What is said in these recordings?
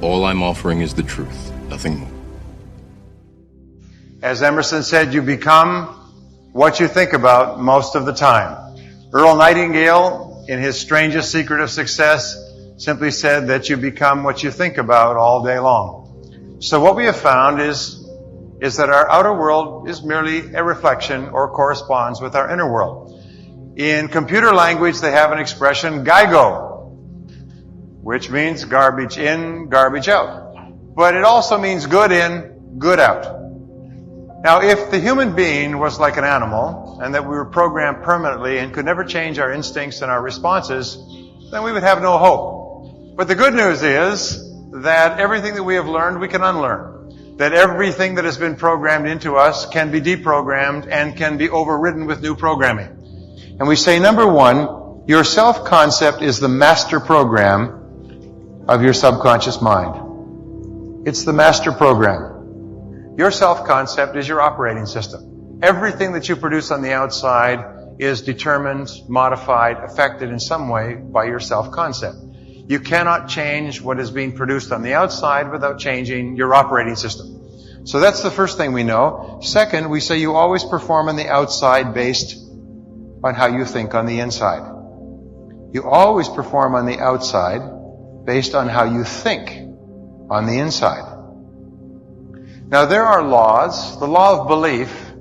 All I'm offering is the truth, nothing more. As Emerson said, you become what you think about most of the time. Earl Nightingale, in his Strangest Secret of Success, simply said that you become what you think about all day long. So what we have found is that our outer world is merely a reflection or corresponds with our inner world. In computer language, they have an expression, GIGO, which means garbage in, garbage out. But it also means good in, good out. Now, if the human being was like an animal, and that we were programmed permanently and could never change our instincts and our responses, then we would have no hope. But the good news is that everything that we have learned, we can unlearn. That everything that has been programmed into us can be deprogrammed and can be overridden with new programming. And we say, number one, your self-concept is the master program of your subconscious mind. It's the master program. Your self-concept is your operating system. Everything that you produce on the outside is determined, modified, affected in some way by your self-concept. You cannot change what is being produced on the outside without changing your operating system. So that's the first thing we know. Second, we say you always perform on the outside based on how you think on the inside. You always perform on the outside based on how you think on the inside. Now there are laws. The law of belief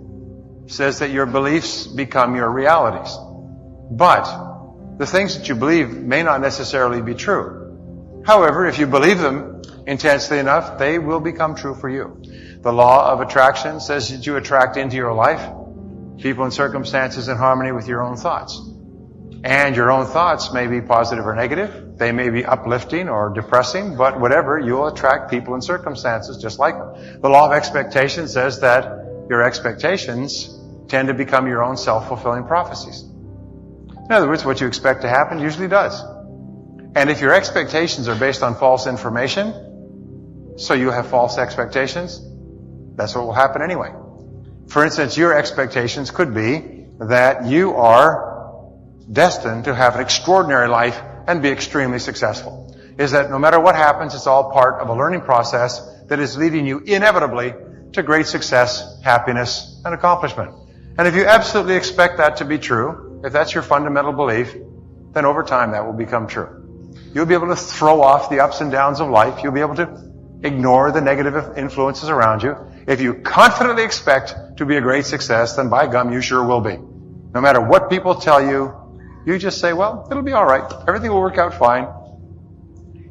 says that your beliefs become your realities. But the things that you believe may not necessarily be true. However, if you believe them intensely enough, they will become true for you. The law of attraction says that you attract into your life people and circumstances in harmony with your own thoughts. And your own thoughts may be positive or negative. They may be uplifting or depressing, but whatever, you will attract people and circumstances just like them. The law of expectation says that your expectations tend to become your own self-fulfilling prophecies. In other words, what you expect to happen usually does. And if your expectations are based on false information, so you have false expectations, that's what will happen anyway. For instance, your expectations could be that you are destined to have an extraordinary life and be extremely successful. Is that no matter what happens, it's all part of a learning process that is leading you inevitably to great success, happiness, and accomplishment. And if you absolutely expect that to be true, if that's your fundamental belief, then over time that will become true. You'll be able to throw off the ups and downs of life. You'll be able to ignore the negative influences around you. If you confidently expect to be a great success, then by gum, you sure will be. No matter what people tell you, you just say, well, it'll be all right. Everything will work out fine.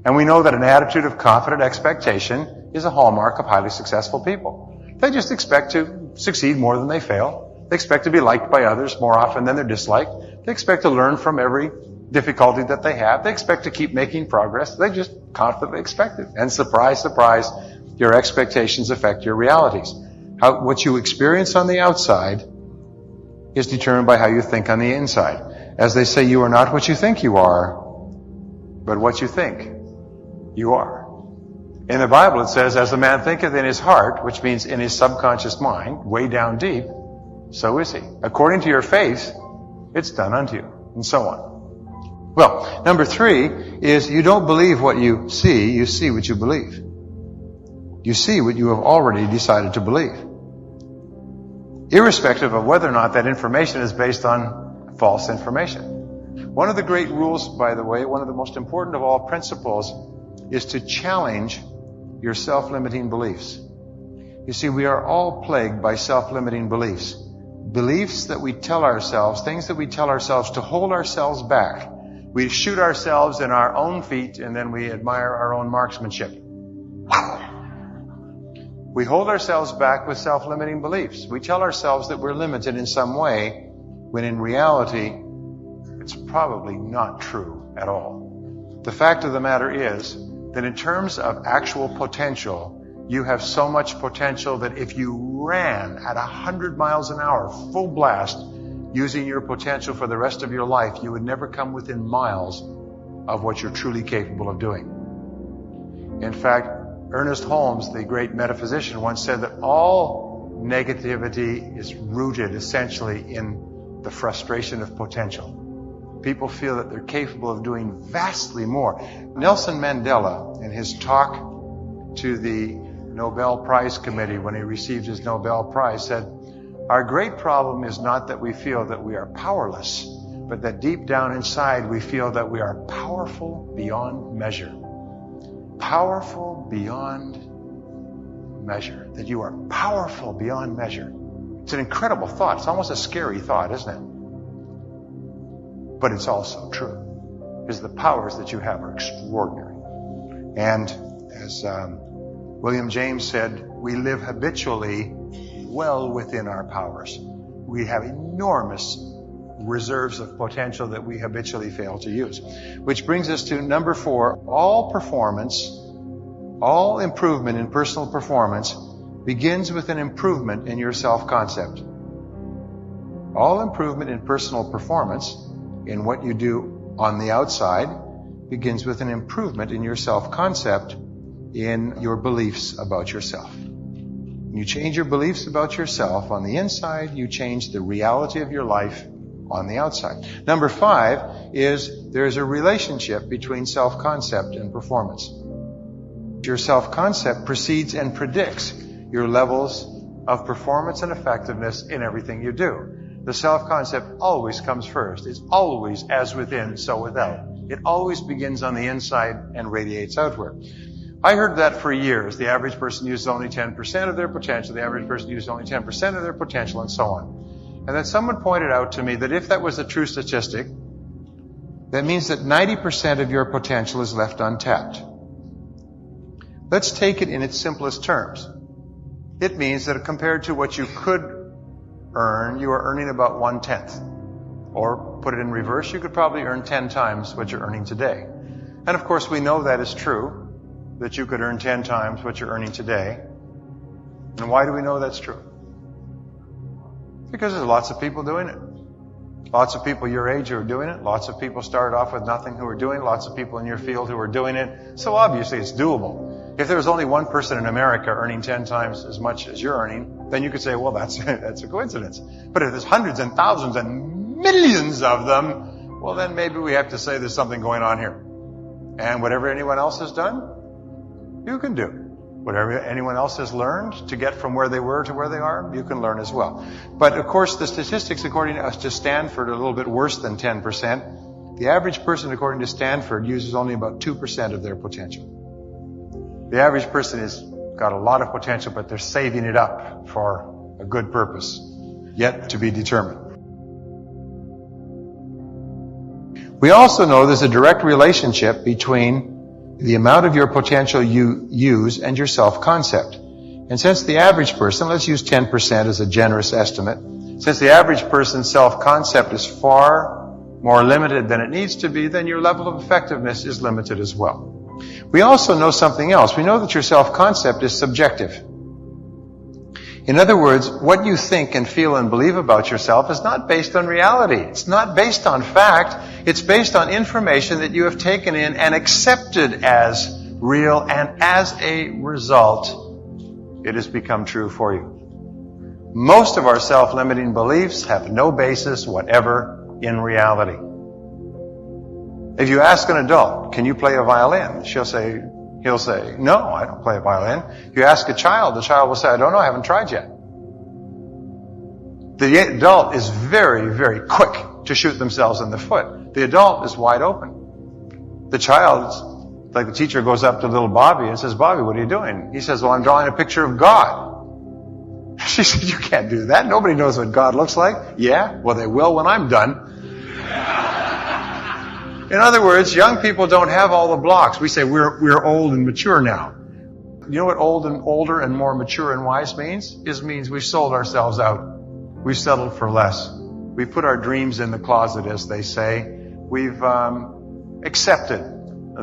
And we know that an attitude of confident expectation is a hallmark of highly successful people. They just expect to succeed more than they fail. They expect to be liked by others more often than they're disliked. They expect to learn from every difficulty that they have. They expect to keep making progress. They just confidently expect it. And surprise, surprise, your expectations affect your realities. What you experience on the outside is determined by how you think on the inside. As they say, you are not what you think you are, but what you think you are. In the Bible it says, as a man thinketh in his heart, which means in his subconscious mind, way down deep, so is he. According to your faith, it's done unto you, and so on. Well, number 3 is you don't believe what you see what you believe. You see what you have already decided to believe. Irrespective of whether or not that information is based on false information. One of the great rules, by the way, one of the most important of all principles, is to challenge your self-limiting beliefs. You see, we are all plagued by self-limiting beliefs. Beliefs that we tell ourselves, things that we tell ourselves to hold ourselves back. We shoot ourselves in our own feet and then we admire our own marksmanship. We hold ourselves back with self-limiting beliefs. We tell ourselves that we're limited in some way, when in reality, it's probably not true at all. The fact of the matter is that in terms of actual potential, you have so much potential that if you ran at 100 miles an hour, full blast, using your potential for the rest of your life, you would never come within miles of what you're truly capable of doing. In fact, Ernest Holmes, the great metaphysician, once said that all negativity is rooted essentially in the frustration of potential. People feel that they're capable of doing vastly more. Nelson Mandela, in his talk to the Nobel Prize Committee when he received his Nobel Prize, said, "Our great problem is not that we feel that we are powerless, but that deep down inside we feel that we are powerful beyond measure." Powerful beyond measure. That you are powerful beyond measure. It's an incredible thought. It's almost a scary thought, isn't it? But it's also true. Because the powers that you have are extraordinary. And as William James said, we live habitually well within our powers. We have enormous reserves of potential that we habitually fail to use. Which brings us to number 4. All improvement in personal performance begins with an improvement in your self-concept. All improvement in personal performance, in what you do on the outside, begins with an improvement in your self-concept, in your beliefs about yourself. When you change your beliefs about yourself on the inside, you change the reality of your life on the outside. Number 5 is there's a relationship between self-concept and performance. Your self-concept precedes and predicts your levels of performance and effectiveness in everything you do. The self-concept always comes first. It's always as within, so without. It always begins on the inside and radiates outward. I heard that for years. The average person uses only 10% of their potential. The average person uses only 10% of their potential, and so on. And then someone pointed out to me that if that was a true statistic, that means that 90% of your potential is left untapped. Let's take it in its simplest terms. It means that compared to what you could earn, you are earning about 1/10. Or put it in reverse, you could probably earn 10 times what you're earning today. And of course we know that is true, that you could earn 10 times what you're earning today. And why do we know that's true? Because there's lots of people doing it. Lots of people your age who are doing it. Lots of people started off with nothing who are doing it. Lots of people in your field who are doing it. So obviously it's doable. If there was only one person in America earning 10 times as much as you're earning, then you could say, well, that's a coincidence. But if there's hundreds and thousands and millions of them, well, then maybe we have to say there's something going on here. And whatever anyone else has done, you can do. Whatever anyone else has learned to get from where they were to where they are, you can learn as well. But of course, the statistics, according to Stanford, are a little bit worse than 10%. The average person, according to Stanford, uses only about 2% of their potential. The average person has got a lot of potential, but they're saving it up for a good purpose, yet to be determined. We also know there's a direct relationship between the amount of your potential you use and your self-concept. And since the average person, let's use 10% as a generous estimate, since the average person's self-concept is far more limited than it needs to be, then your level of effectiveness is limited as well. We also know something else. We know that your self-concept is subjective. In other words, what you think and feel and believe about yourself is not based on reality. It's not based on fact. It's based on information that you have taken in and accepted as real, and as a result, it has become true for you. Most of our self-limiting beliefs have no basis whatever in reality. If you ask an adult, can you play a violin? He'll say, no, I don't play a violin. If you ask a child, the child will say, I don't know, I haven't tried yet. The adult is very, very quick to shoot themselves in the foot. The adult is wide open. The child, like the teacher goes up to little Bobby and says, Bobby, what are you doing? He says, well, I'm drawing a picture of God. She said, you can't do that. Nobody knows what God looks like. Yeah, well, they will when I'm done. In other words, young people don't have all the blocks. We say we're old and mature now. You know what old and older and more mature and wise means? It means we've sold ourselves out. We've settled for less. We've put our dreams in the closet, as they say. We've accepted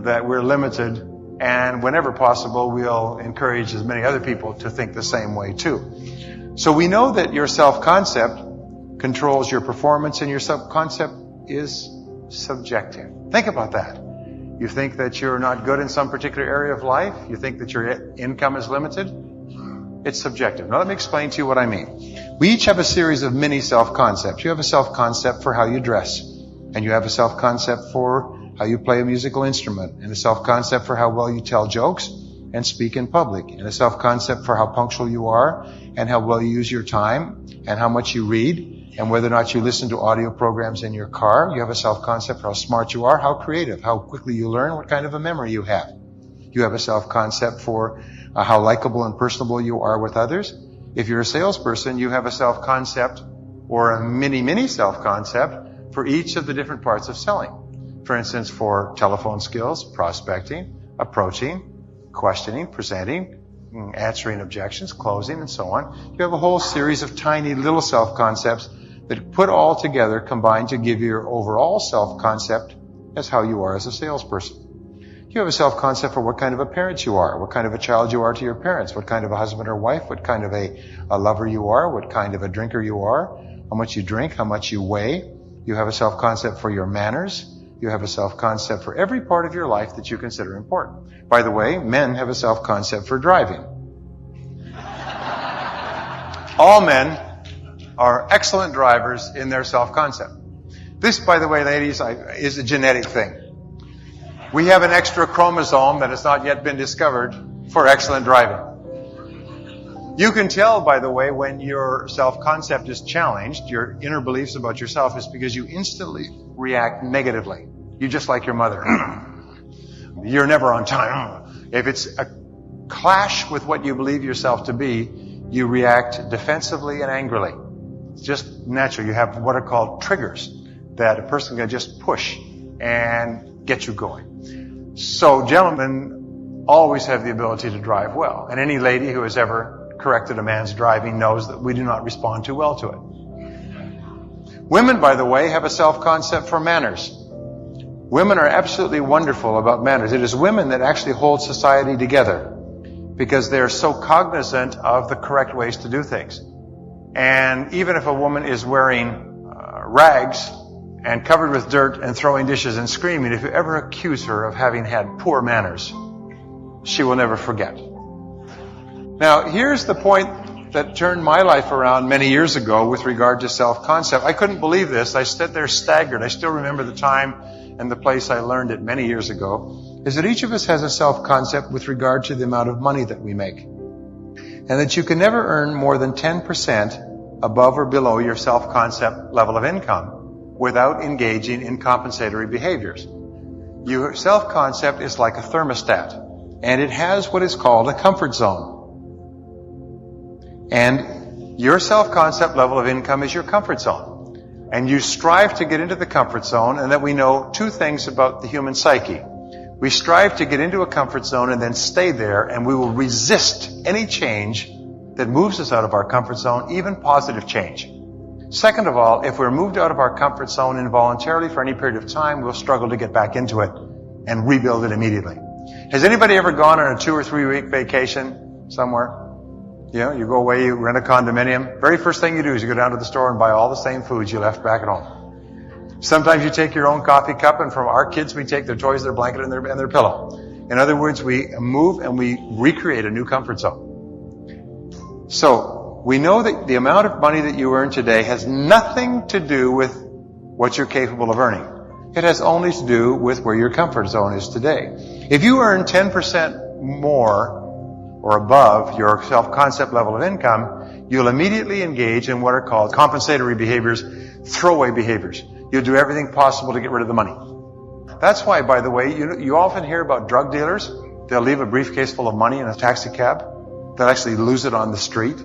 that we're limited, and whenever possible, we'll encourage as many other people to think the same way too. So we know that your self-concept controls your performance, and your self-concept is subjective. Think about that. You think that you're not good in some particular area of life? You think that your income is limited? It's subjective. Now let me explain to you what I mean. We each have a series of mini self-concepts. You have a self-concept for how you dress. And you have a self-concept for how you play a musical instrument. And a self-concept for how well you tell jokes. and speak in public, and a self-concept for how punctual you are, and how well you use your time, and how much you read, and whether or not you listen to audio programs in your car. You have a self-concept for how smart you are, how creative, how quickly you learn, what kind of a memory you have. You have a self-concept for how likable and personable you are with others. If you're a salesperson, you have a self-concept or a mini self-concept for each of the different parts of selling. For instance, for telephone skills, prospecting, approaching, questioning, presenting, answering objections, closing, and so on. You have a whole series of tiny little self-concepts that put all together, combine to give you your overall self-concept as how you are as a salesperson. You have a self-concept for what kind of a parent you are, what kind of a child you are to your parents, what kind of a husband or wife, what kind of a lover you are, what kind of a drinker you are, how much you drink, how much you weigh. You have a self-concept for your manners. You have a self-concept for every part of your life that you consider important. By the way, men have a self-concept for driving. All men are excellent drivers in their self-concept. This, by the way, ladies, is a genetic thing. We have an extra chromosome that has not yet been discovered for excellent driving. You can tell, by the way, when your self-concept is challenged, your inner beliefs about yourself, is because you instantly react negatively. You just like your mother. You're never on time. If it's a clash with what you believe yourself to be, you react defensively and angrily. It's just natural. You have what are called triggers that a person can just push and get you going. So gentlemen always have the ability to drive well. And any lady who has ever corrected a man's driving knows that we do not respond too well to it. Women, by the way, have a self-concept for manners. Women are absolutely wonderful about manners. It is women that actually hold society together because they're so cognizant of the correct ways to do things. And even if a woman is wearing rags and covered with dirt and throwing dishes and screaming, if you ever accuse her of having had poor manners, she will never forget. Now, here's the point that turned my life around many years ago with regard to self-concept. I couldn't believe this. I stood there staggered. I still remember the time and the place I learned it many years ago, is that each of us has a self-concept with regard to the amount of money that we make. And that you can never earn more than 10% above or below your self-concept level of income without engaging in compensatory behaviors. Your self-concept is like a thermostat, and it has what is called a comfort zone. And your self-concept level of income is your comfort zone. And you strive to get into the comfort zone, and that we know two things about the human psyche. We strive to get into a comfort zone and then stay there, and we will resist any change that moves us out of our comfort zone, even positive change. Second of all, if we're moved out of our comfort zone involuntarily for any period of time, we'll struggle to get back into it and rebuild it immediately. Has anybody ever gone on a 2 or 3 week vacation somewhere? You know, you go away, you rent a condominium. Very first thing you do is you go down to the store and buy all the same foods you left back at home. Sometimes you take your own coffee cup, and from our kids, we take their toys, their blanket, and their pillow. In other words, we move and we recreate a new comfort zone. So, we know that the amount of money that you earn today has nothing to do with what you're capable of earning. It has only to do with where your comfort zone is today. If you earn 10% more or above your self-concept level of income, you'll immediately engage in what are called compensatory behaviors, throwaway behaviors. You'll do everything possible to get rid of the money. That's why, by the way, you often hear about drug dealers. They'll leave a briefcase full of money in a taxi cab. They'll actually lose it on the street.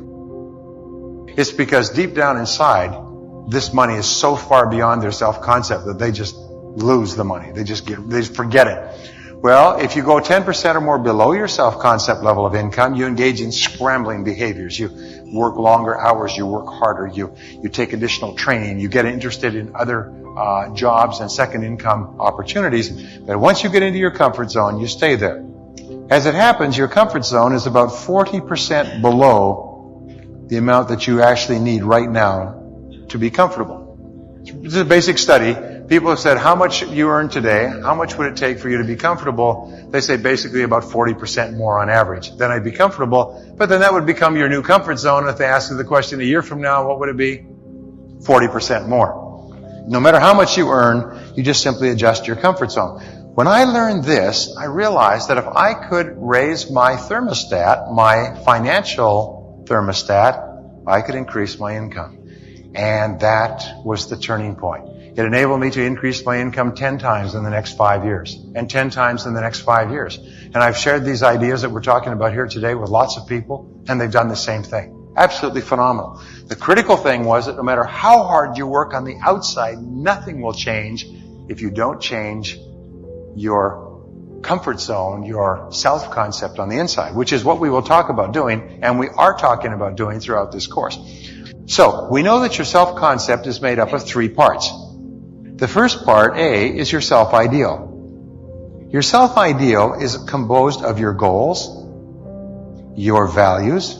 It's because deep down inside, this money is so far beyond their self-concept that they just lose the money. They just forget it. Well, if you go 10% or more below your self-concept level of income, you engage in scrambling behaviors. You work longer hours, you work harder, you take additional training, you get interested in other jobs and second income opportunities. But once you get into your comfort zone, you stay there. As it happens, your comfort zone is about 40% below the amount that you actually need right now to be comfortable. This is a basic study. People have said, how much you earn today, how much would it take for you to be comfortable? They say basically about 40% more on average. Then I'd be comfortable, but then that would become your new comfort zone. If they ask you the question a year from now, what would it be? 40% more. No matter how much you earn, you just simply adjust your comfort zone. When I learned this, I realized that if I could raise my thermostat, my financial thermostat, I could increase my income. And that was the turning point. It enabled me to increase my income 10 times in the next 5 years, and 10 times in the next 5 years. And I've shared these ideas that we're talking about here today with lots of people, and they've done the same thing. Absolutely phenomenal. The critical thing was that no matter how hard you work on the outside, nothing will change if you don't change your comfort zone, your self-concept on the inside, which is what we will talk about doing, and we are talking about doing throughout this course. So, we know that your self-concept is made up of 3 parts. The first part, A, is your self-ideal. Your self-ideal is composed of your goals, your values,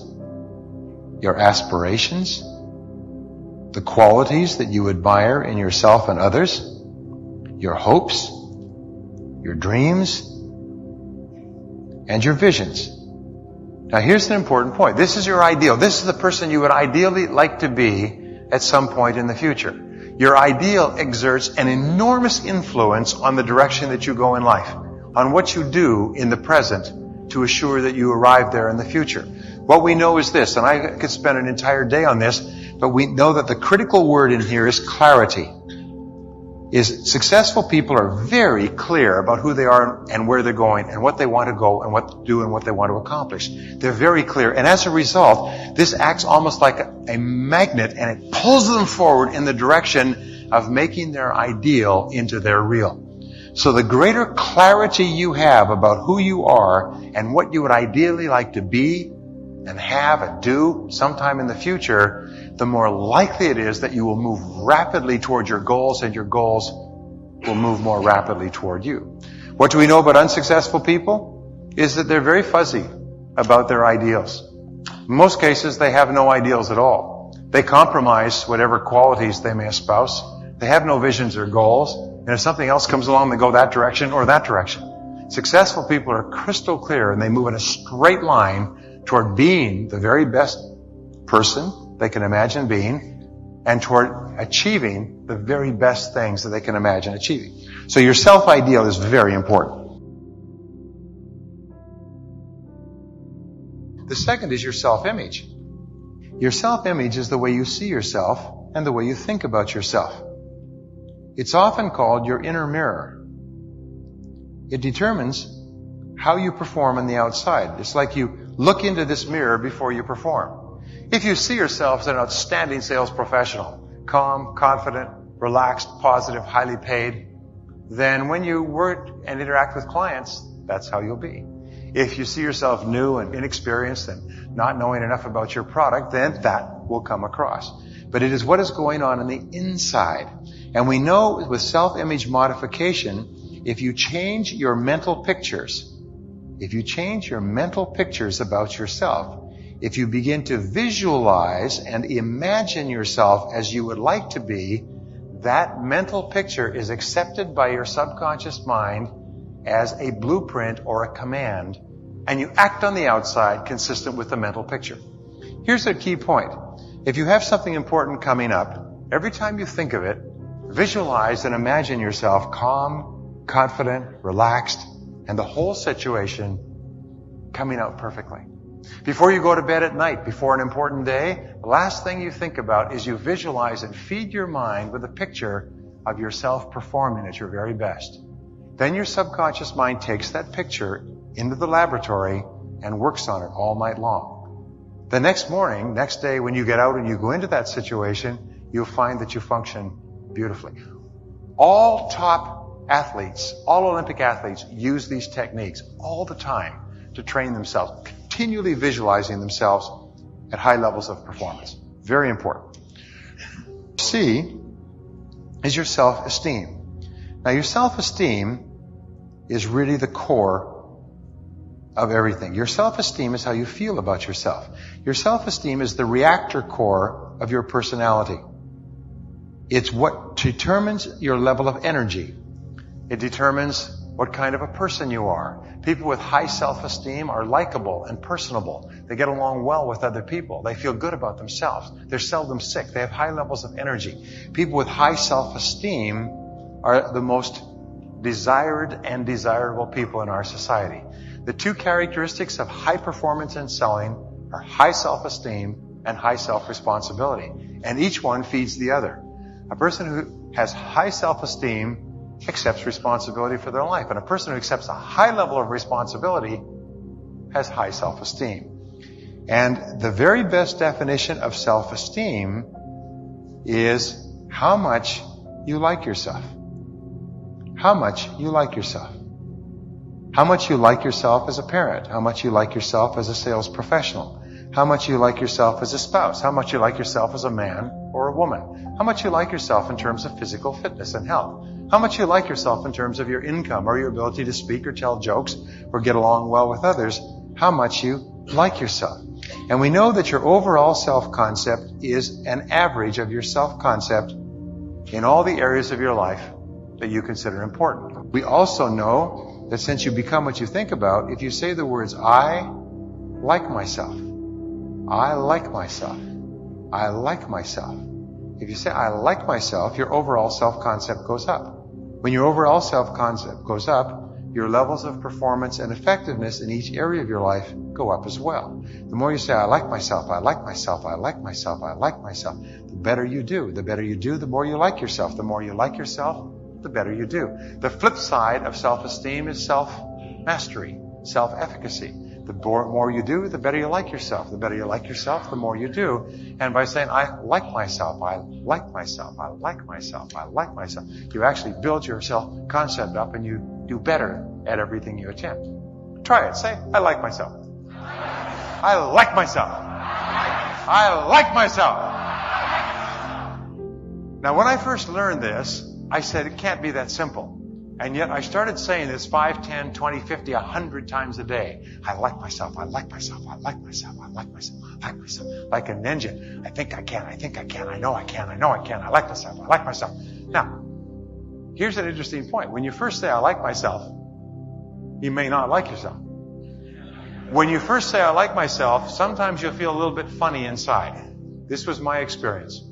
your aspirations, the qualities that you admire in yourself and others, your hopes, your dreams, and your visions. Now here's an important point. This is your ideal. This is the person you would ideally like to be at some point in the future. Your ideal exerts an enormous influence on the direction that you go in life, on what you do in the present to assure that you arrive there in the future. What we know is this, and I could spend an entire day on this, but we know that the critical word in here is clarity. Successful people are very clear about who they are and where they're going and what they want to go and what to do and what they want to accomplish. They're very clear. And as a result, this acts almost like a magnet, and it pulls them forward in the direction of making their ideal into their real. So the greater clarity you have about who you are and what you would ideally like to be and have and do sometime in the future, the more likely it is that you will move rapidly toward your goals, and your goals will move more rapidly toward you. What do we know about unsuccessful people? Is that they're very fuzzy about their ideals. In most cases, they have no ideals at all. They compromise whatever qualities they may espouse. They have no visions or goals. And if something else comes along, they go that direction or that direction. Successful people are crystal clear, and they move in a straight line toward being the very best person they can imagine being, and toward achieving the very best things that they can imagine achieving. So your self-ideal is very important. The second is your self-image. Your self-image is the way you see yourself and the way you think about yourself. It's often called your inner mirror. It determines how you perform on the outside. It's like you look into this mirror before you perform. If you see yourself as an outstanding sales professional, calm, confident, relaxed, positive, highly paid, then when you work and interact with clients, that's how you'll be. If you see yourself new and inexperienced and not knowing enough about your product, then that will come across. But it is what is going on the inside. And we know with self-image modification, if you change your mental pictures, about yourself, if you begin to visualize and imagine yourself as you would like to be, that mental picture is accepted by your subconscious mind as a blueprint or a command, and you act on the outside consistent with the mental picture. Here's a key point. If you have something important coming up, every time you think of it, visualize and imagine yourself calm, confident, relaxed, and the whole situation coming out perfectly. Before you go to bed at night, before an important day, the last thing you think about is you visualize and feed your mind with a picture of yourself performing at your very best. Then your subconscious mind takes that picture into the laboratory and works on it all night long. The next morning, next day, when you get out and you go into that situation, you'll find that you function beautifully. All top athletes, all Olympic athletes use these techniques all the time to train themselves, continually visualizing themselves at high levels of performance. Very important. C is your self-esteem. Now, your self-esteem is really the core of everything. Your self-esteem is how you feel about yourself. Your self-esteem is the reactor core of your personality. It's what determines your level of energy. It determines what kind of a person you are. People with high self-esteem are likable and personable. They get along well with other people. They feel good about themselves. They're seldom sick. They have high levels of energy. People with high self-esteem are the most desired and desirable people in our society. The two characteristics of high performance in selling are high self-esteem and high self-responsibility. And each one feeds the other. A person who has high self-esteem accepts responsibility for their life. And a person who accepts a high level of responsibility has high self-esteem. And the very best definition of self-esteem is how much you like yourself. How much you like yourself. How much you like yourself as a parent. How much you like yourself as a sales professional. How much you like yourself as a spouse. How much you like yourself as a man or a woman. How much you like yourself in terms of physical fitness and health. How much you like yourself in terms of your income or your ability to speak or tell jokes or get along well with others. How much you like yourself. And we know that your overall self-concept is an average of your self-concept in all the areas of your life that you consider important. We also know that since you become what you think about, if you say the words, I like myself, I like myself, I like myself. If you say, I like myself, your overall self-concept goes up. When your overall self-concept goes up, your levels of performance and effectiveness in each area of your life go up as well. The more you say, I like myself, I like myself, I like myself, I like myself, the better you do. The better you do, the more you like yourself. The more you like yourself, the better you do. The flip side of self-esteem is self-mastery, self-efficacy. The more you do, the better you like yourself. The better you like yourself, the more you do. And by saying, I like myself, I like myself, I like myself, I like myself, you actually build your self-concept up and you do better at everything you attempt. Try it. Say, I like myself. I like myself. I like myself. Now, when I first learned this, I said, it can't be that simple. And yet I started saying this 5, 10, 20, 50, 100 times a day. I like myself, I like myself, I like myself, I like myself, I like myself. Like an engine. I think I can, I think I can, I know I can, I know I can, I like myself, I like myself. Now, here's an interesting point. When you first say, I like myself, you may not like yourself. When you first say, I like myself, sometimes you'll feel a little bit funny inside. This was my experience.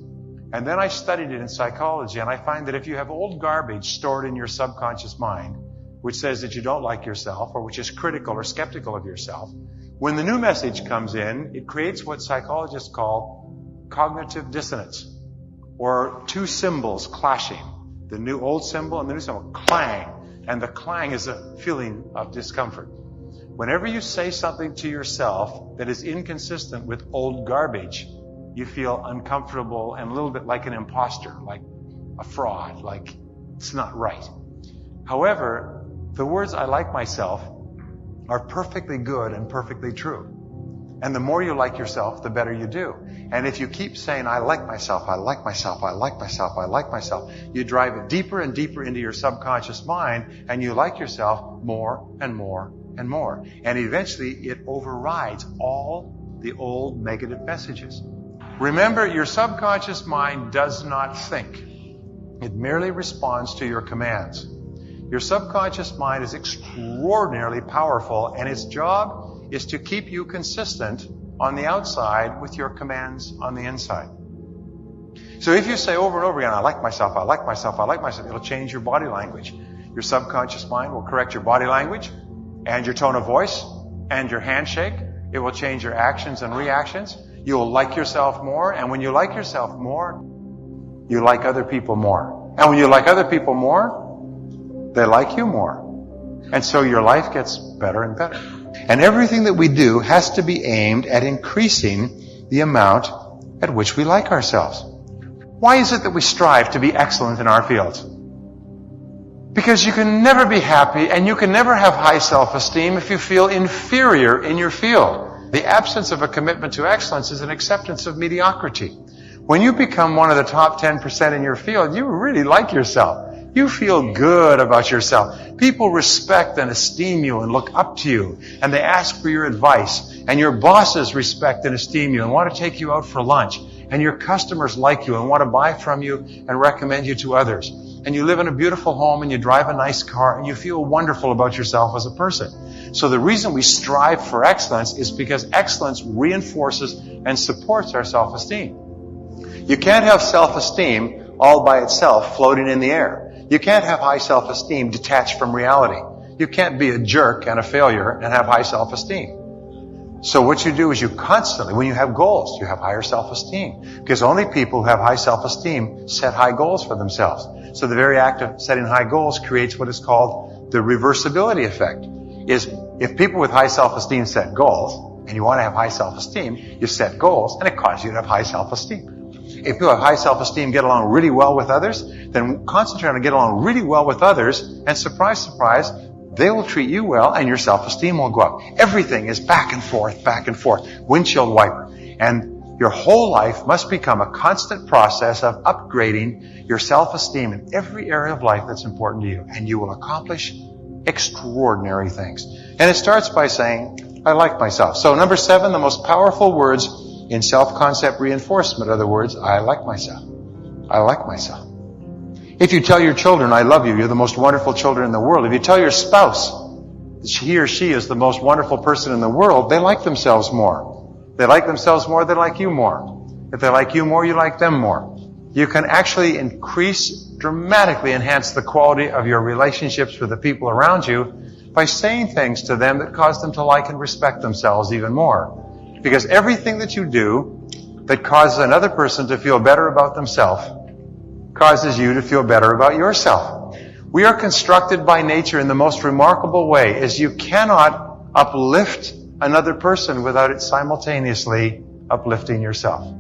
And then I studied it in psychology, and I find that if you have old garbage stored in your subconscious mind, which says that you don't like yourself, or which is critical or skeptical of yourself, when the new message comes in, it creates what psychologists call cognitive dissonance, or two cymbals clashing. The new old symbol and the new symbol, clang. And the clang is a feeling of discomfort. Whenever you say something to yourself that is inconsistent with old garbage, you feel uncomfortable and a little bit like an imposter, like a fraud, like it's not right. However, the words I like myself are perfectly good and perfectly true. And the more you like yourself, the better you do. And if you keep saying, I like myself, I like myself, I like myself, I like myself, you drive it deeper and deeper into your subconscious mind, and you like yourself more and more and more. And eventually it overrides all the old negative messages. Remember, your subconscious mind does not think. It merely responds to your commands. Your subconscious mind is extraordinarily powerful, and its job is to keep you consistent on the outside with your commands on the inside. So if you say over and over again, I like myself, I like myself, I like myself, it'll change your body language. Your subconscious mind will correct your body language and your tone of voice and your handshake. It will change your actions and reactions. You'll like yourself more, and when you like yourself more, you like other people more. And when you like other people more, they like you more. And so your life gets better and better. And everything that we do has to be aimed at increasing the amount at which we like ourselves. Why is it that we strive to be excellent in our fields? Because you can never be happy and you can never have high self-esteem if you feel inferior in your field. The absence of a commitment to excellence is an acceptance of mediocrity. When you become one of the top 10% in your field, you really like yourself. You feel good about yourself. People respect and esteem you and look up to you, and they ask for your advice. And your bosses respect and esteem you and want to take you out for lunch. And your customers like you and want to buy from you and recommend you to others. And you live in a beautiful home and you drive a nice car and you feel wonderful about yourself as a person. So the reason we strive for excellence is because excellence reinforces and supports our self-esteem. You can't have self-esteem all by itself floating in the air. You can't have high self-esteem detached from reality. You can't be a jerk and a failure and have high self-esteem. So what you do is you constantly, when you have goals, you have higher self-esteem. Because only people who have high self-esteem set high goals for themselves. So the very act of setting high goals creates what is called the reversibility effect. If people with high self-esteem set goals, and you want to have high self-esteem, you set goals, and it causes you to have high self-esteem. If people have high self-esteem, get along really well with others, then concentrate on getting along really well with others, and surprise, surprise, they will treat you well, and your self-esteem will go up. Everything is back and forth, windshield wiper. And your whole life must become a constant process of upgrading your self-esteem in every area of life that's important to you. And you will accomplish extraordinary things. And it starts by saying, I like myself. So number 7, the most powerful words in self-concept reinforcement are the words, I like myself. I like myself. If you tell your children, I love you, you're the most wonderful children in the world. If you tell your spouse that he or she is the most wonderful person in the world, they like themselves more. They like themselves more, they like you more. If they like you more, you like them more. You can actually dramatically enhance the quality of your relationships with the people around you by saying things to them that cause them to like and respect themselves even more. Because everything that you do that causes another person to feel better about themselves causes you to feel better about yourself. We are constructed by nature in the most remarkable way, as you cannot uplift another person without it simultaneously uplifting yourself.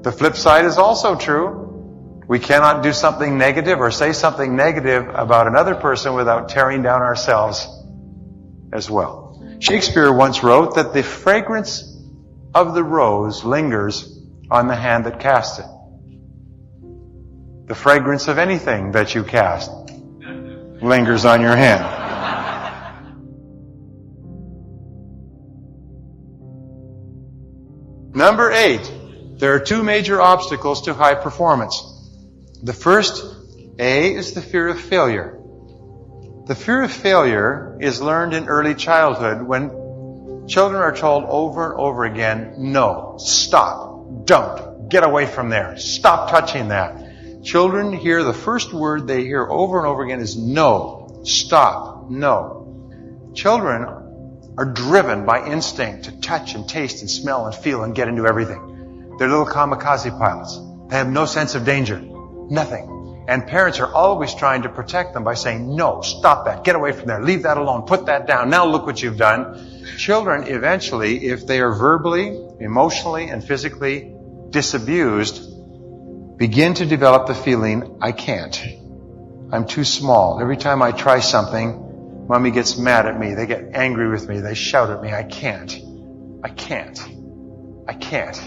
The flip side is also true. We cannot do something negative or say something negative about another person without tearing down ourselves as well. Shakespeare once wrote that the fragrance of the rose lingers on the hand that casts it. The fragrance of anything that you cast lingers on your hand. Number 8, there are 2 major obstacles to high performance. The first, A, is the fear of failure. The fear of failure is learned in early childhood when children are told over and over again, no, stop, don't, get away from there, stop touching that. Children hear the first word they hear over and over again is no, stop, no. Children are driven by instinct to touch and taste and smell and feel and get into everything. They're little kamikaze pilots. They have no sense of danger. Nothing. And parents are always trying to protect them by saying, no, stop that, get away from there, leave that alone, put that down, now look what you've done. Children eventually, if they are verbally, emotionally, and physically disabused, begin to develop the feeling, I can't. I'm too small. Every time I try something, Mommy gets mad at me. They get angry with me. They shout at me. I can't. I can't. I can't.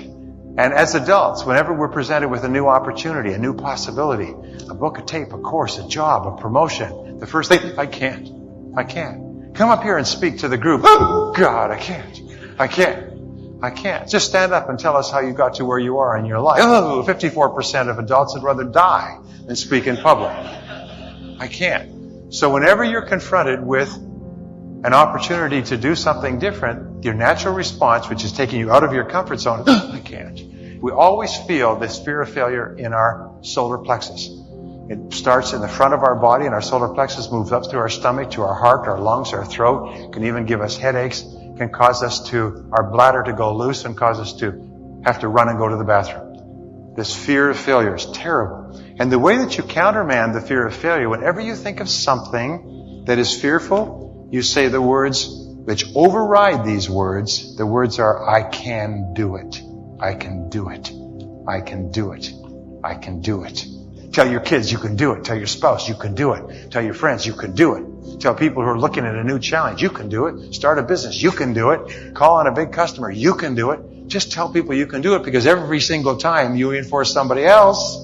And as adults, whenever we're presented with a new opportunity, a new possibility, a book, a tape, a course, a job, a promotion, the first thing, I can't. I can't. Come up here and speak to the group. Oh, God, I can't. I can't. I can't. Just stand up and tell us how you got to where you are in your life. Oh, 54% of adults would rather die than speak in public. I can't. So whenever you're confronted with an opportunity to do something different, your natural response, which is taking you out of your comfort zone, I can't. We always feel this fear of failure in our solar plexus. It starts in the front of our body, and our solar plexus moves up through our stomach to our heart, our lungs, our throat. It can even give us headaches. Can cause our bladder to go loose and cause us to have to run and go to the bathroom. This fear of failure is terrible. And the way that you countermand the fear of failure, whenever you think of something that is fearful, you say the words which override these words. The words are, I can do it. I can do it. I can do it. I can do it. Tell your kids you can do it. Tell your spouse you can do it. Tell your friends you can do it. Tell people who are looking at a new challenge, you can do it. Start a business, you can do it. Call on a big customer, you can do it. Just tell people you can do it, because every single time you reinforce somebody else,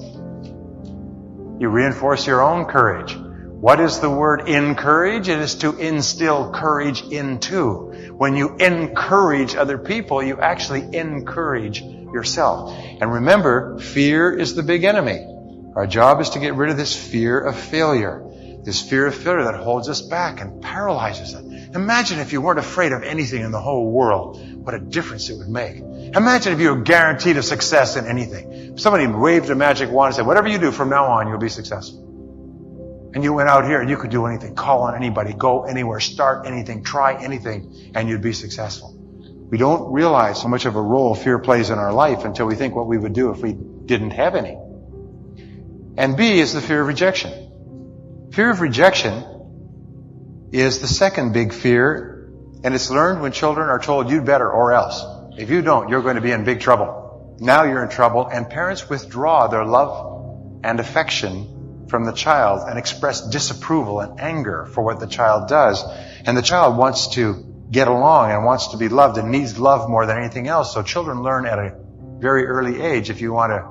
you reinforce your own courage. What is the word encourage? It is to instill courage into. When you encourage other people, you actually encourage yourself. And remember, fear is the big enemy. Our job is to get rid of this fear of failure. This fear of failure that holds us back and paralyzes us. Imagine if you weren't afraid of anything in the whole world, what a difference it would make. Imagine if you were guaranteed a success in anything. If somebody waved a magic wand and said, whatever you do from now on, you'll be successful. And you went out here and you could do anything, call on anybody, go anywhere, start anything, try anything, and you'd be successful. We don't realize how much of a role fear plays in our life until we think what we would do if we didn't have any. And B is the fear of rejection. Fear of rejection is the second big fear, and it's learned when children are told, you'd better or else. If you don't, you're going to be in big trouble. Now you're in trouble, and parents withdraw their love and affection from the child and express disapproval and anger for what the child does. And the child wants to get along and wants to be loved and needs love more than anything else. So children learn at a very early age, if you want to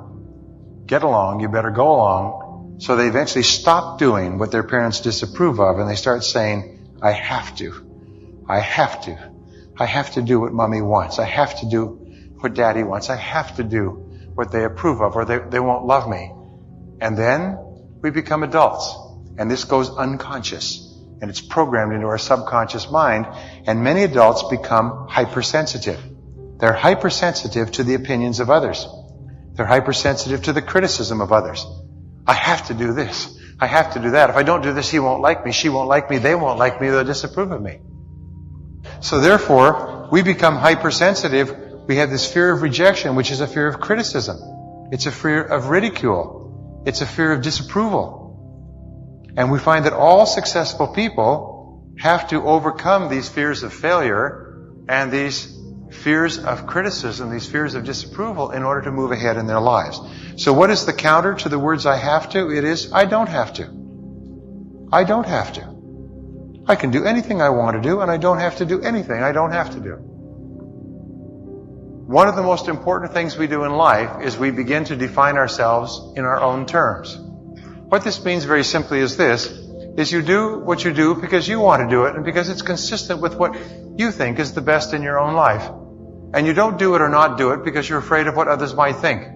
get along, you better go along. So they eventually stop doing what their parents disapprove of, and they start saying, I have to do what mommy wants. I have to do what daddy wants. I have to do what they approve of, or they won't love me. And then we become adults, and this goes unconscious, and it's programmed into our subconscious mind, and many adults become hypersensitive. They're hypersensitive to the opinions of others. They're hypersensitive to the criticism of others. I have to do this. I have to do that. If I don't do this, he won't like me. She won't like me. They won't like me. They'll disapprove of me. So therefore, we become hypersensitive. We have this fear of rejection, which is a fear of criticism. It's a fear of ridicule. It's a fear of disapproval. And we find that all successful people have to overcome these fears of failure and these fears of criticism, these fears of disapproval, in order to move ahead in their lives. So what is the counter to the words I have to? It is, I don't have to. I don't have to. I can do anything I want to do, and I don't have to do anything I don't have to do. One of the most important things we do in life is we begin to define ourselves in our own terms. What this means very simply is this, is you do what you do because you want to do it and because it's consistent with what you think is the best in your own life. And you don't do it or not do it because you're afraid of what others might think.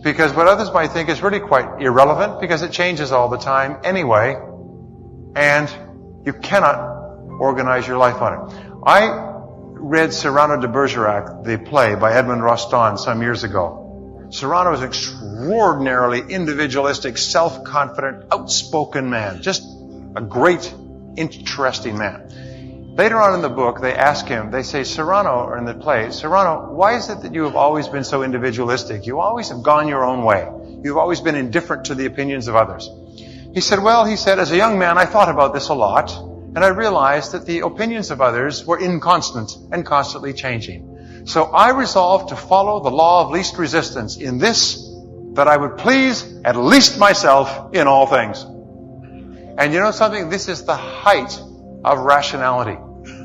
Because what others might think is really quite irrelevant because it changes all the time anyway, and you cannot organize your life on it. I read Cyrano de Bergerac, the play by Edmond Rostand, some years ago. Cyrano was an extraordinarily individualistic, self-confident, outspoken man. Just a great, interesting man. Later on in the book, they ask him, they say, Cyrano, or in the play, Cyrano, why is it that you have always been so individualistic? You always have gone your own way. You've always been indifferent to the opinions of others. He said, as a young man, I thought about this a lot, and I realized that the opinions of others were inconstant and constantly changing. So I resolved to follow the law of least resistance in this, that I would please at least myself in all things. And you know something? This is the height of rationality.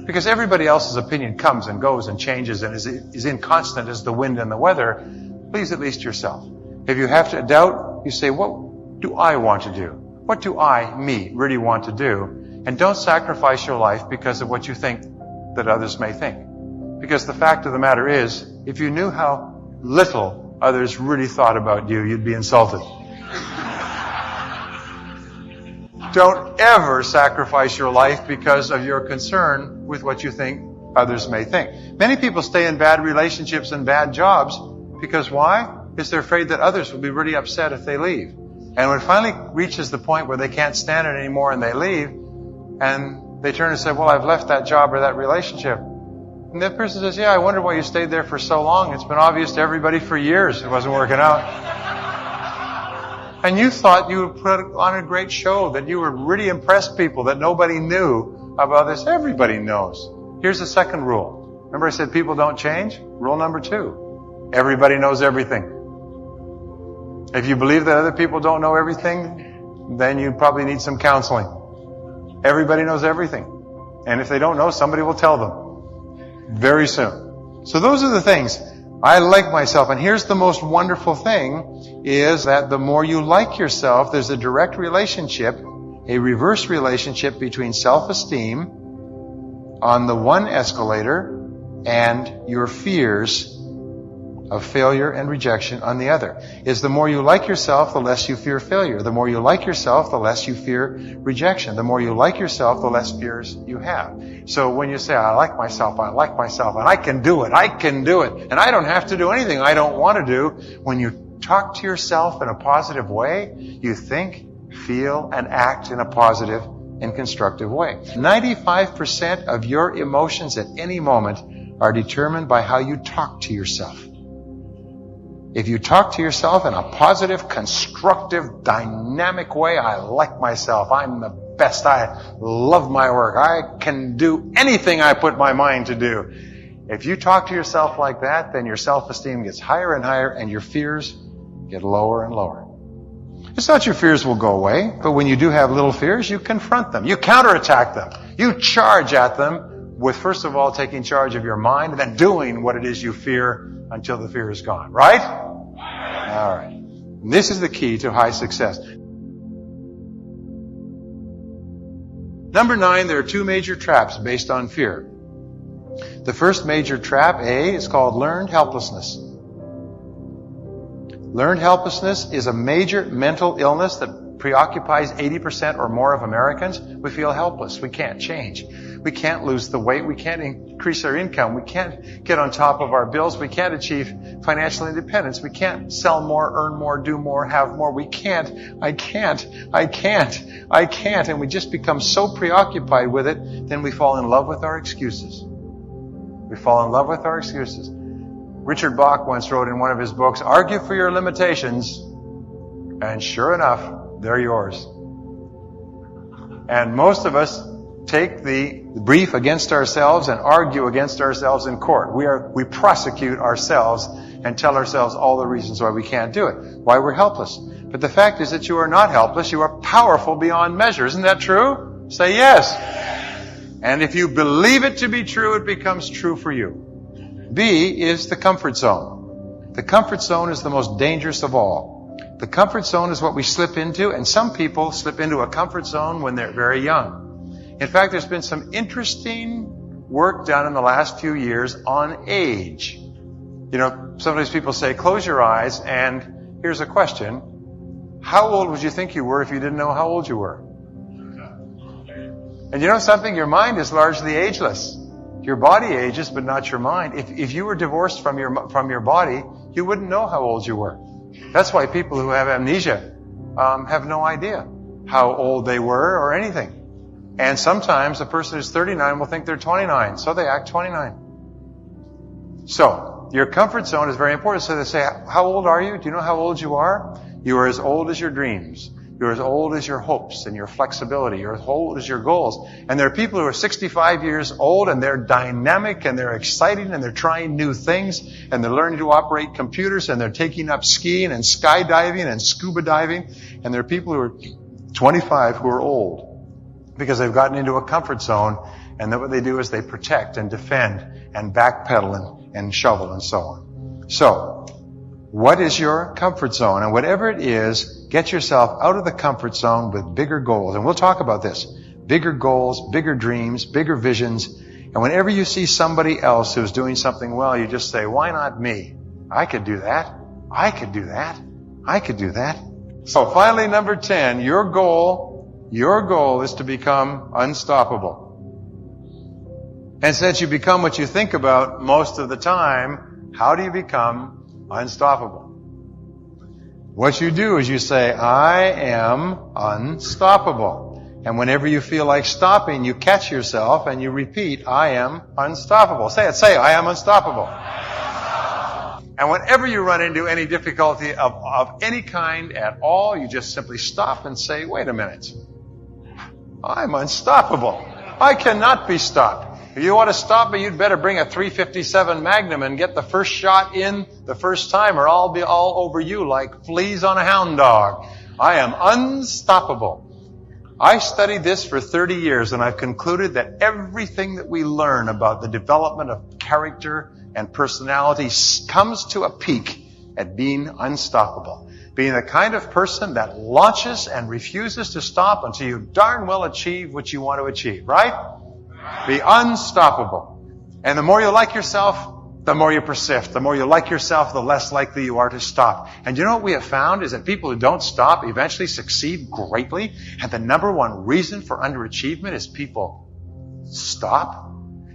Because everybody else's opinion comes and goes and changes and is inconstant as the wind and the weather. Please at least yourself. If you have to doubt, you say, what do I want to do? What do me, really want to do? And don't sacrifice your life because of what you think that others may think. Because the fact of the matter is, if you knew how little others really thought about you, you'd be insulted. Don't ever sacrifice your life because of your concern with what you think others may think. Many people stay in bad relationships and bad jobs because why? Because they're afraid that others will be really upset if they leave. And when it finally reaches the point where they can't stand it anymore and they leave, and they turn and say, I've left that job or that relationship. And the person says, I wonder why you stayed there for so long. It's been obvious to everybody for years it wasn't working out. And you thought you would put on a great show, that you would really impress people, that nobody knew about this. Everybody knows. Here's the second rule. Remember I said people don't change? Rule number 2. Everybody knows everything. If you believe that other people don't know everything, then you probably need some counseling. Everybody knows everything. And if they don't know, somebody will tell them very soon. So those are the things. I like myself. And here's the most wonderful thing, is that the more you like yourself, there's a direct relationship, a reverse relationship between self-esteem on the one escalator and your fears of failure and rejection on the other. Is the more you like yourself, the less you fear failure. The more you like yourself, the less you fear rejection. The more you like yourself, the less fears you have. So when you say, I like myself, and I can do it, and I don't have to do anything I don't want to do, when you talk to yourself in a positive way, you think feel, and act in a positive and constructive way. 95% of your emotions at any moment are determined by how you talk to yourself. If you talk to yourself in a positive, constructive, dynamic way, I like myself, I'm the best, I love my work, I can do anything I put my mind to do. If you talk to yourself like that, then your self-esteem gets higher and higher and your fears get lower and lower. It's not your fears will go away, but when you do have little fears, you confront them, you counterattack them, you charge at them with, first of all, taking charge of your mind and then doing what it is you fear until the fear is gone. Right? All right. And this is the key to high success. Number 9, there are 2 major traps based on fear. The first major trap, A, is called learned helplessness. Learned helplessness is a major mental illness that preoccupies 80% or more of Americans. We feel helpless. We can't change. We can't lose the weight. We can't increase our income. We can't get on top of our bills. We can't achieve financial independence. We can't sell more, earn more, do more, have more. We can't. I can't. And we just become so preoccupied with it, then we fall in love with our excuses. Richard Bach once wrote in one of his books, argue for your limitations, and sure enough, they're yours. And most of us take the brief against ourselves and argue against ourselves in court. We prosecute ourselves and tell ourselves all the reasons why we can't do it, why we're helpless. But the fact is that you are not helpless, you are powerful beyond measure. Isn't that true? Say yes. And if you believe it to be true, it becomes true for you. B is the comfort zone. The comfort zone is the most dangerous of all. The comfort zone is what we slip into, and some people slip into a comfort zone when they're very young. In fact, there's been some interesting work done in the last few years on age. You know, sometimes people say, close your eyes, and here's a question. How old would you think you were if you didn't know how old you were? And you know something? Your mind is largely ageless. Your body ages, but not your mind. If you were divorced from your body, you wouldn't know how old you were. That's why people who have amnesia have no idea how old they were or anything. And sometimes a person who's 39 will think they're 29, so they act 29. So, your comfort zone is very important. So they say, how old are you? Do you know how old you are? You are as old as your dreams. You're as old as your hopes and your flexibility. You're as old as your goals. And there are people who are 65 years old and they're dynamic and they're exciting and they're trying new things and they're learning to operate computers and they're taking up skiing and skydiving and scuba diving. And there are people who are 25 who are old because they've gotten into a comfort zone, and then what they do is they protect and defend and backpedal and shovel and so on. So, what is your comfort zone? And whatever it is, get yourself out of the comfort zone with bigger goals. And we'll talk about this. Bigger goals, bigger dreams, bigger visions. And whenever you see somebody else who's doing something well, you just say, why not me? I could do that. I could do that. I could do that. So finally, number 10, your goal is to become unstoppable. And since you become what you think about most of the time, how do you become unstoppable? What you do is you say, I am unstoppable. And whenever you feel like stopping, you catch yourself and you repeat, I am unstoppable. Say it, I am unstoppable. And whenever you run into any difficulty of any kind at all, you just simply stop and say, wait a minute. I'm unstoppable. I cannot be stopped. If you want to stop me, you'd better bring a .357 Magnum and get the first shot in the first time, or I'll be all over you like fleas on a hound dog. I am unstoppable. I studied this for 30 years, and I've concluded that everything that we learn about the development of character and personality comes to a peak at being unstoppable. Being the kind of person that launches and refuses to stop until you darn well achieve what you want to achieve, right? Be unstoppable. And the more you like yourself, the more you persist. The more you like yourself, the less likely you are to stop. And you know what we have found is that people who don't stop eventually succeed greatly. And the number one reason for underachievement is people stop.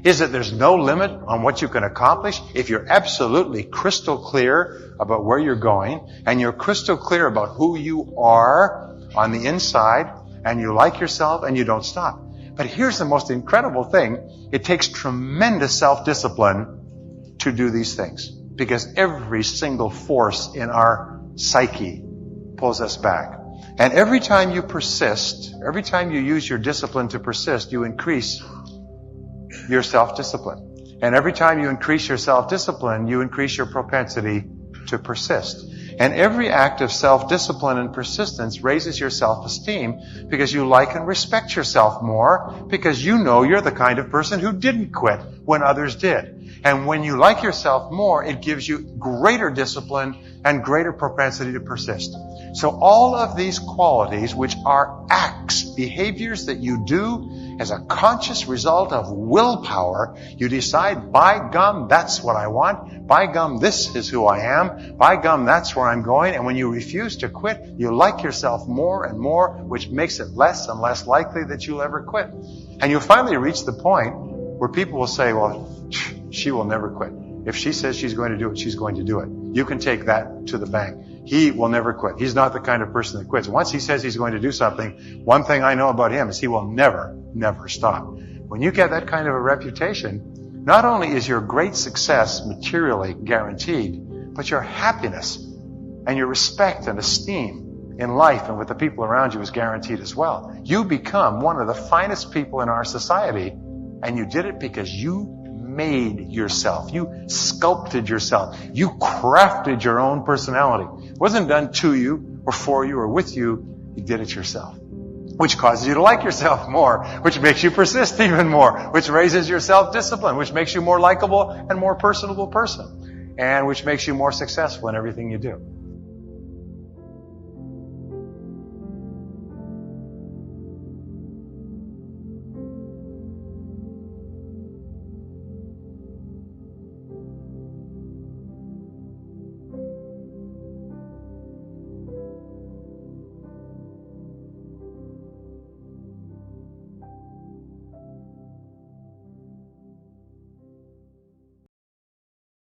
is that there's no limit on what you can accomplish if you're absolutely crystal clear about where you're going and you're crystal clear about who you are on the inside and you like yourself and you don't stop. But here's the most incredible thing. It takes tremendous self-discipline to do these things because every single force in our psyche pulls us back. And every time you persist, every time you use your discipline to persist, you increase your self-discipline. And every time you increase your self-discipline, you increase your propensity to persist. And every act of self-discipline and persistence raises your self-esteem because you like and respect yourself more because you know you're the kind of person who didn't quit when others did. And when you like yourself more, it gives you greater discipline and greater propensity to persist. So all of these qualities, which are acts, behaviors that you do as a conscious result of willpower, you decide, by gum, that's what I want. By gum, this is who I am. By gum, that's where I'm going. And when you refuse to quit, you like yourself more and more, which makes it less and less likely that you'll ever quit. And you'll finally reach the point where people will say, well, she will never quit. If she says she's going to do it, she's going to do it. You can take that to the bank. He will never quit. He's not the kind of person that quits. Once he says he's going to do something, one thing I know about him is he will never, never stop. When you get that kind of a reputation, not only is your great success materially guaranteed, but your happiness and your respect and esteem in life and with the people around you is guaranteed as well. You become one of the finest people in our society, and you did it because you made yourself. You sculpted yourself. You crafted your own personality. It wasn't done to you or for you or with you. You did it yourself, which causes you to like yourself more, which makes you persist even more, which raises your self-discipline, which makes you more likable and more personable person, and which makes you more successful in everything you do.